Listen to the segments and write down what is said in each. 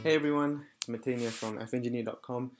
Hey everyone, it's Matania from AffEngineer.com.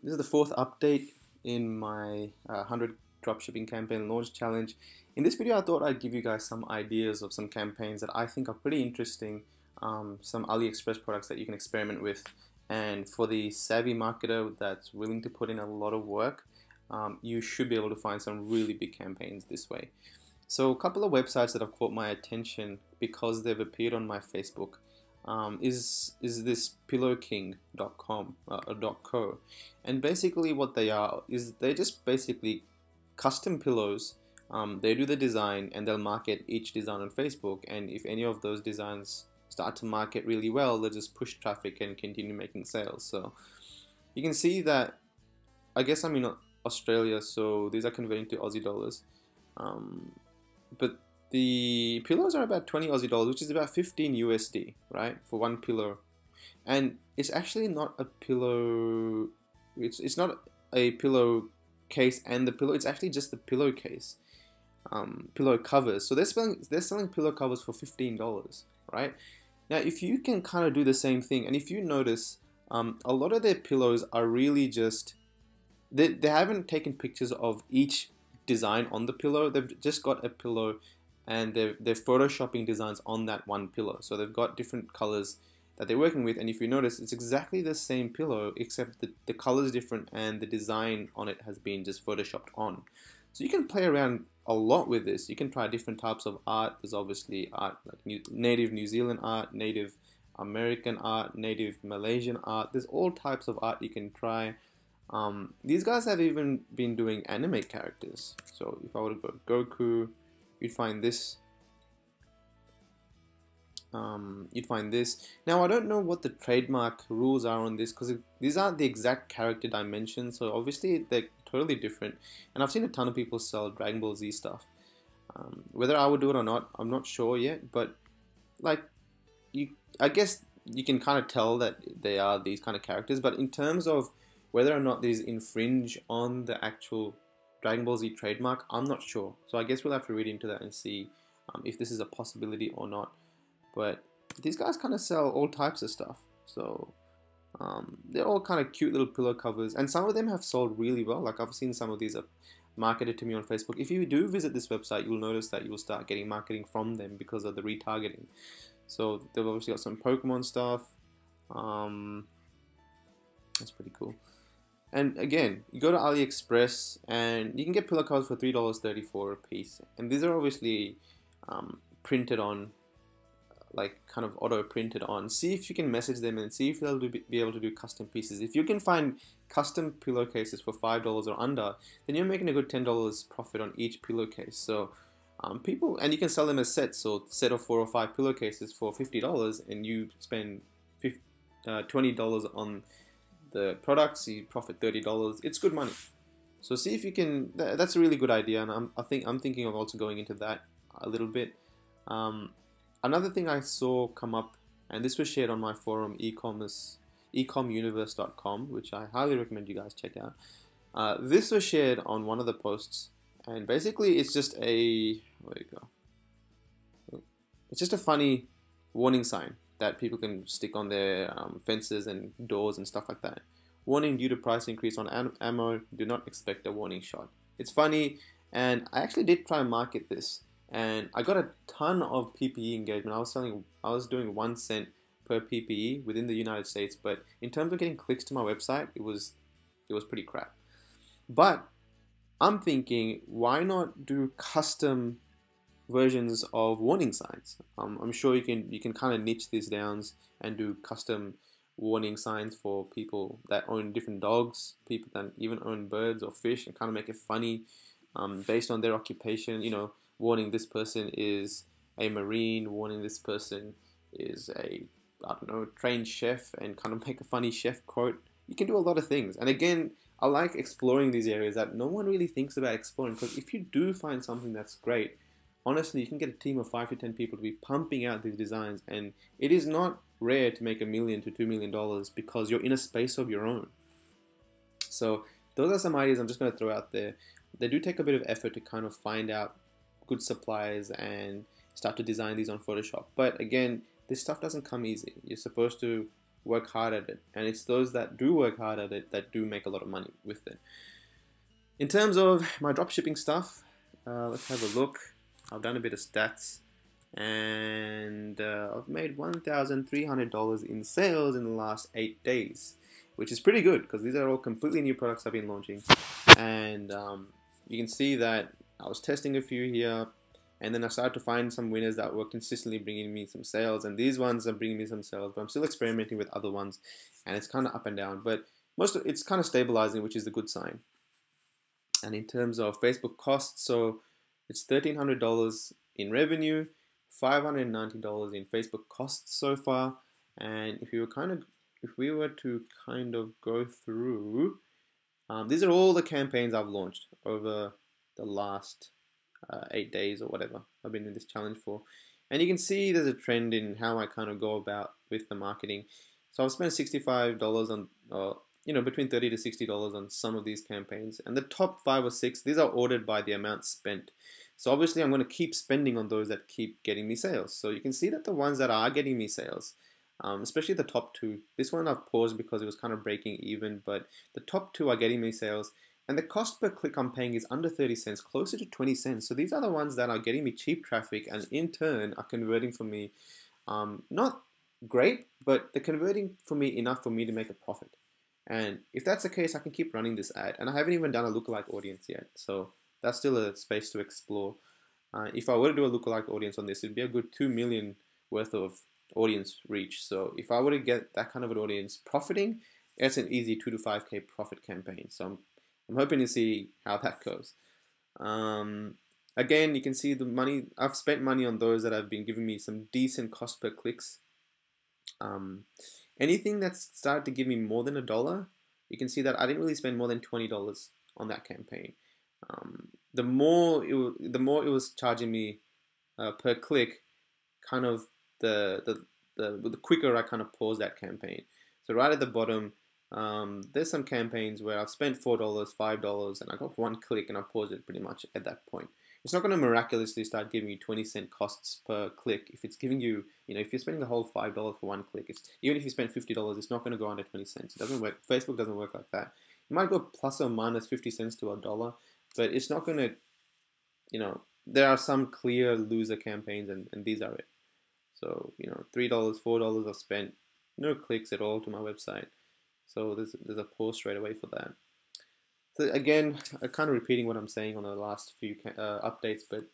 This is the fourth update in my 100 dropshipping campaign launch challenge. In this video, I thought I'd give you guys some ideas of some campaigns that I think are pretty interesting, some AliExpress products that you can experiment with. And for the savvy marketer that's willing to put in a lot of work, you should be able to find some really big campaigns this way. So a couple of websites that have caught my attention because they've appeared on my Facebook. Is this pillowking.com or .co, and basically what they are is they're just basically custom pillows. They do the design and they'll market each design on Facebook, and if any of those designs start to market really well, they'll just push traffic and continue making sales. So you can see that, I guess I'm in Australia, so these are converting to Aussie dollars, but the pillows are about 20 Aussie dollars, which is about 15 USD, right, for one pillow. And it's actually not a pillow, it's not a pillow case and the pillow, it's actually just the pillowcase, pillow covers. So they're selling pillow covers for $15, right? Now, if you can kind of do the same thing, and if you notice, a lot of their pillows are really just, they haven't taken pictures of each design on the pillow. They've just got a pillow and they're photoshopping designs on that one pillow. So they've got different colors that they're working with, and if you notice, it's exactly the same pillow except the color is different and the design on it has been just photoshopped on. So you can play around a lot with this. You can try different types of art. There's obviously art like native New Zealand art, native American art, native Malaysian art. There's all types of art you can try. These guys have even been doing anime characters. So if I were to go Goku, you'd find this. You'd find this. Now, I don't know what the trademark rules are on this because these aren't the exact character dimensions, so obviously they're totally different. And I've seen a ton of people sell Dragon Ball Z stuff. Whether I would do it or not, I'm not sure yet. But like, I guess you can kind of tell that they are these kind of characters. But in terms of whether or not these infringe on the actual Dragon Ball Z trademark, I'm not sure. So I guess we'll have to read into that and see if this is a possibility or not. But these guys kind of sell all types of stuff. So they're all kind of cute little pillow covers. And some of them have sold really well. Like I've seen some of these marketed to me on Facebook. If you do visit this website, you'll notice that you'll start getting marketing from them because of the retargeting. So they've obviously got some Pokemon stuff. That's pretty cool. And again, you go to AliExpress and you can get pillow covers for $3.34 a piece. And these are obviously printed on, like kind of auto printed on. See if you can message them and see if they'll be able to do custom pieces. If you can find custom pillowcases for $5 or under, then you're making a good $10 profit on each pillowcase. So people, and you can sell them as sets, so set of 4 or 5 pillowcases for $50, and you spend $20 on the products, you profit $30. It's good money. So see if you can. That's a really good idea, and I'm thinking of also going into that a little bit. Another thing I saw come up, and this was shared on my forum, ecomuniverse.com, which I highly recommend you guys check out. This was shared on one of the posts, and basically it's just a it's just a funny warning sign that people can stick on their fences and doors and stuff like that. Warning: due to price increase on ammo, do not expect a warning shot. It's funny, and I actually did try and market this, and I got a ton of PPE engagement. I was doing 1 cent per PPE within the United States, but in terms of getting clicks to my website, it was pretty crap. But I'm thinking, why not do custom versions of warning signs? I'm sure you can kind of niche these down and do custom warning signs for people that own different dogs, people that even own birds or fish, and kind of make it funny based on their occupation. You know, warning: this person is a marine, warning: this person is a, I don't know, trained chef, and kind of make a funny chef quote. You can do a lot of things. And again, I like exploring these areas that no one really thinks about exploring, because if you do find something that's great, honestly, you can get a team of 5 to 10 people to be pumping out these designs, and it is not rare to make $1 million to $2 million because you're in a space of your own. So those are some ideas I'm just going to throw out there. They do take a bit of effort to kind of find out good suppliers and start to design these on Photoshop. But again, this stuff doesn't come easy. You're supposed to work hard at it, and it's those that do work hard at it that do make a lot of money with it. In terms of my dropshipping stuff, let's have a look. I've done a bit of stats, and I've made $1,300 in sales in the last 8 days, which is pretty good because these are all completely new products I've been launching. And you can see that I was testing a few here, and then I started to find some winners that were consistently bringing me some sales, and these ones are bringing me some sales, but I'm still experimenting with other ones, and it's kind of up and down, but it's kind of stabilizing, which is a good sign. And in terms of Facebook costs, so it's $1,300 in revenue, $590 in Facebook costs so far. And if we were to kind of go through, these are all the campaigns I've launched over the last 8 days or whatever I've been in this challenge for. And you can see there's a trend in how I kind of go about with the marketing. So I've spent $65 on, between $30 to $60 on some of these campaigns. And the top 5 or 6, these are ordered by the amount spent. So obviously I'm going to keep spending on those that keep getting me sales. So you can see that the ones that are getting me sales, especially the top 2, this one I've paused because it was kind of breaking even, but the top 2 are getting me sales. And the cost per click I'm paying is under 30 cents, closer to 20 cents. So these are the ones that are getting me cheap traffic and in turn are converting for me. Not great, but they're converting for me enough for me to make a profit. And if that's the case, I can keep running this ad. And I haven't even done a lookalike audience yet. So that's still a space to explore. If I were to do a lookalike audience on this, it'd be a good 2 million worth of audience reach. So if I were to get that kind of an audience profiting, it's an easy 2 to 5K profit campaign. So I'm hoping to see how that goes. Again, you can see the money, I've spent money on those that have been giving me some decent cost per clicks. Anything that's started to give me more than $1, you can see that I didn't really spend more than $20 on that campaign. The more it was charging me per click, kind of the quicker I kind of paused that campaign. So right at the bottom, there's some campaigns where I've spent $4, $5, and I got 1 click and I paused it pretty much at that point. It's not going to miraculously start giving you 20-cent costs per click. If it's giving you, if you're spending the whole $5 for 1 click, even if you spend $50, it's not going to go under 20 cents. It doesn't work. Facebook doesn't work like that. It might go plus or minus 50 cents to $1, but it's not going to, there are some clear loser campaigns, and these are it. So, $3, $4 I've spent, no clicks at all to my website. So there's a pause straight away for that. So again, I'm kind of repeating what I'm saying on the last few updates, but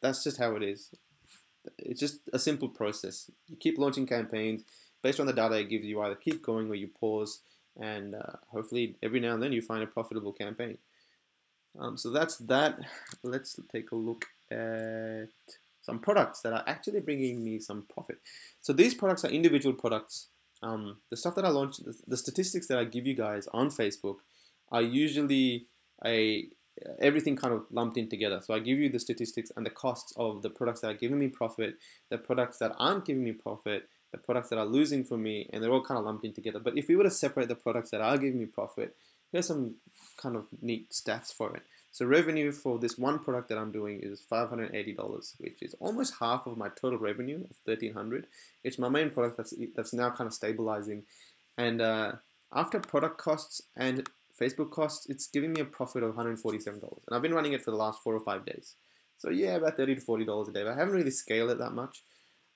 that's just how it is. It's just a simple process. You keep launching campaigns based on the data it gives you. Either keep going or you pause, and hopefully every now and then you find a profitable campaign. So that's that. Let's take a look at some products that are actually bringing me some profit. So these products are individual products. The stuff that I launched, the statistics that I give you guys on Facebook are usually everything kind of lumped in together. So I give you the statistics and the costs of the products that are giving me profit, the products that aren't giving me profit, the products that are losing for me, and they're all kind of lumped in together. But if we were to separate the products that are giving me profit, here's some kind of neat stats for it. So revenue for this one product that I'm doing is $580, which is almost half of my total revenue of $1,300. It's my main product that's now kind of stabilizing. And after product costs and Facebook costs, it's giving me a profit of $147. And I've been running it for the last 4 or 5 days. So yeah, about $30 to $40 a day. But I haven't really scaled it that much.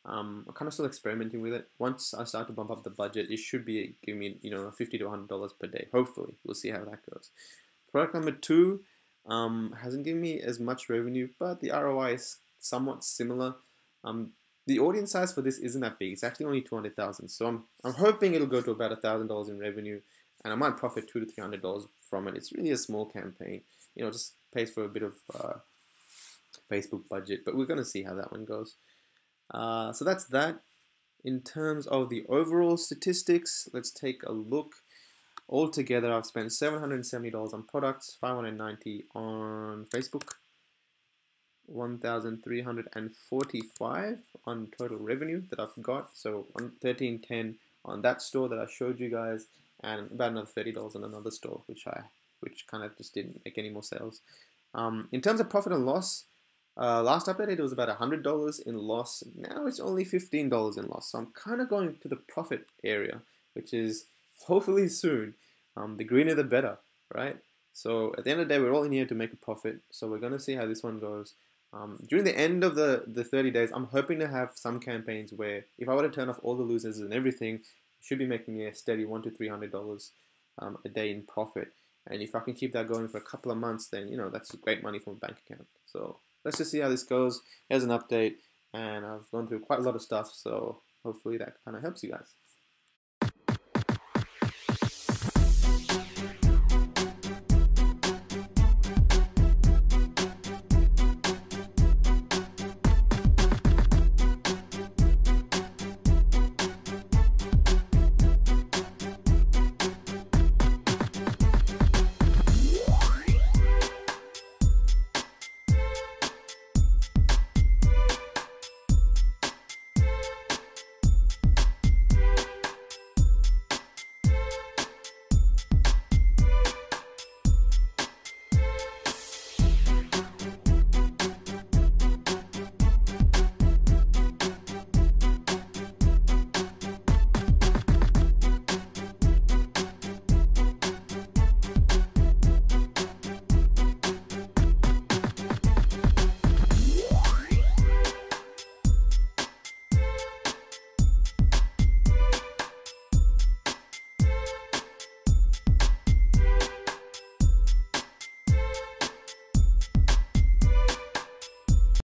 I'm kind of still experimenting with it. Once I start to bump up the budget, it should be giving me, $50 to $100 per day. Hopefully, we'll see how that goes. Product number 2 hasn't given me as much revenue, but the ROI is somewhat similar. The audience size for this isn't that big. It's actually only 200,000. So I'm hoping it'll go to about $1,000 in revenue, and I might profit $200 to $300 from it. It's really a small campaign. Just pays for a bit of Facebook budget, but we're going to see how that one goes. So that's that. In terms of the overall statistics, let's take a look. Altogether, I've spent $770 on products, $590 on Facebook, $1,345 on total revenue that I've got. So $1,310 on that store that I showed you guys, and about another $30 on another store, which kind of just didn't make any more sales. In terms of profit and loss, last update it was about $100 in loss. Now it's only $15 in loss. So I'm kind of going to the profit area. which is hopefully soon. The greener the better, right? So at the end of the day, we're all in here to make a profit. So we're going to see how this one goes. During the end of the 30 days, I'm hoping to have some campaigns where if I were to turn off all the losers and everything, should be making me a steady $100 to $300 a day in profit. And if I can keep that going for a couple of months, then that's great money from a bank account. So let's just see how this goes. Here's an update, and I've gone through quite a lot of stuff, so hopefully that kind of helps you guys.